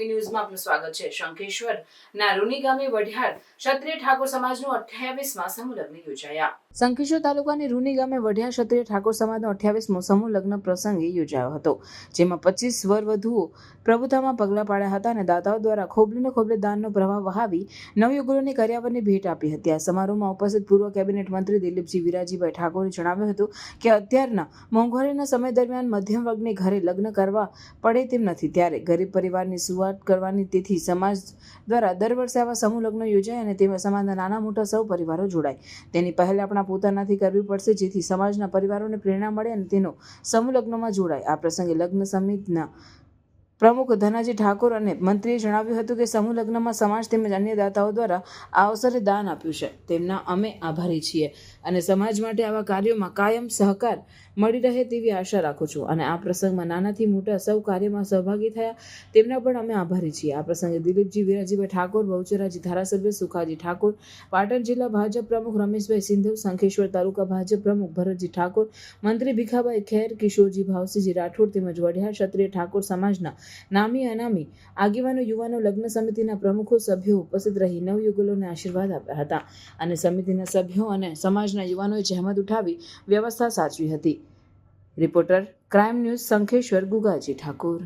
TV ન્યૂઝમાં આપનું સ્વાગત છે। શંખેશ્વરના રૂની ગામે વઢિયાર ક્ષત્રિય ઠાકોર સમાજનું 28માં સમૂહ લગ્ન યોજાયા। શંખેશ્વર તાલુકાની રૂની ગામે વઢિયાર ક્ષત્રિય ઠાકોર સમાજનો 28મો સમૂહ લગ્ન પ્રસંગે યોજાયો હતો, જેમાં 25 વરવધુઓ પ્રભુતામાં પગલાં પાડ્યા હતા અને દાતાઓ દ્વારા ખોબલીને ખોબલે દાનનો પ્રવાહ વહાવી નવયુગલોની કર્યાવરની ભેટ આપી હતી। આ સમારોહમાં ઉપસ્થિત પૂર્વ કેબિનેટ મંત્રી દિલીપજી વિરાજીભાઈ ઠાકોરે જણાવ્યું હતું કે અત્યારના મોંઘવારીના સમય દરમિયાન મધ્યમ વર્ગને ઘરે લગ્ન કરવા પડે તેમ નથી, ત્યારે ગરીબ પરિવારની શુરુઆત કરવાની, તેથી સમાજ દ્વારા દર વર્ષે આવા સમૂહ લગ્નો યોજાય અને તેમાં સમાજના નાના મોટા સૌ પરિવારો જોડાય। તેની પહેલ આપણા પોતાનાથી કરવી પડશે, જેથી સમાજના પરિવારોને પ્રેરણા મળે અને તેનો સમૂહ લગ્નમાં જોડાય। આ પ્રસંગે લગ્ન સમિતિના પ્રમુખ ધનાજી ઠાકોર અને મંત્રીએ જણાવ્યું હતું કે સમૂહ લગ્નમાં સમાજ તેમજ અન્ય દાતાઓ દ્વારા આ અવસરે દાન આપ્યું છે, તેમના અમે આભારી છીએ અને સમાજ માટે આવા કાર્યોમાં કાયમ સહકાર મળી રહે તેવી આશા રાખું છું અને આ પ્રસંગમાં નાનાથી મોટા સૌ કાર્યમાં સહભાગી થયા તેમના પણ અમે આભારી છીએ। આ પ્રસંગે દિલીપજી વિરાજીભાઈ ઠાકોર, બહુચરાજી ધારાસભ્ય સુખાજી ઠાકોર, પાટણ જિલ્લા ભાજપ પ્રમુખ રમેશભાઈ સિંધવ, શંખેશ્વર તાલુકા ભાજપ પ્રમુખ ભરતજી ઠાકોર, મંત્રી ભીખાભાઈ ખેર, કિશોરજી ભાવસીજી રાઠોડ તેમજ વઢિયાર ક્ષત્રિય ઠાકોર સમાજના નામી અનામી આગેવાનો, યુવાનો, લગ્ન સમિતિના પ્રમુખો, સભ્યો ઉપસ્થિત રહી નવયુગલોને આશીર્વાદ આપ્યા હતા અને સમિતિના સભ્યો અને સમાજના યુવાનોએ જહેમત ઉઠાવી વ્યવસ્થા સાચવી હતી। Reporter crime news, Shankheshwar, Gugaji Thakor.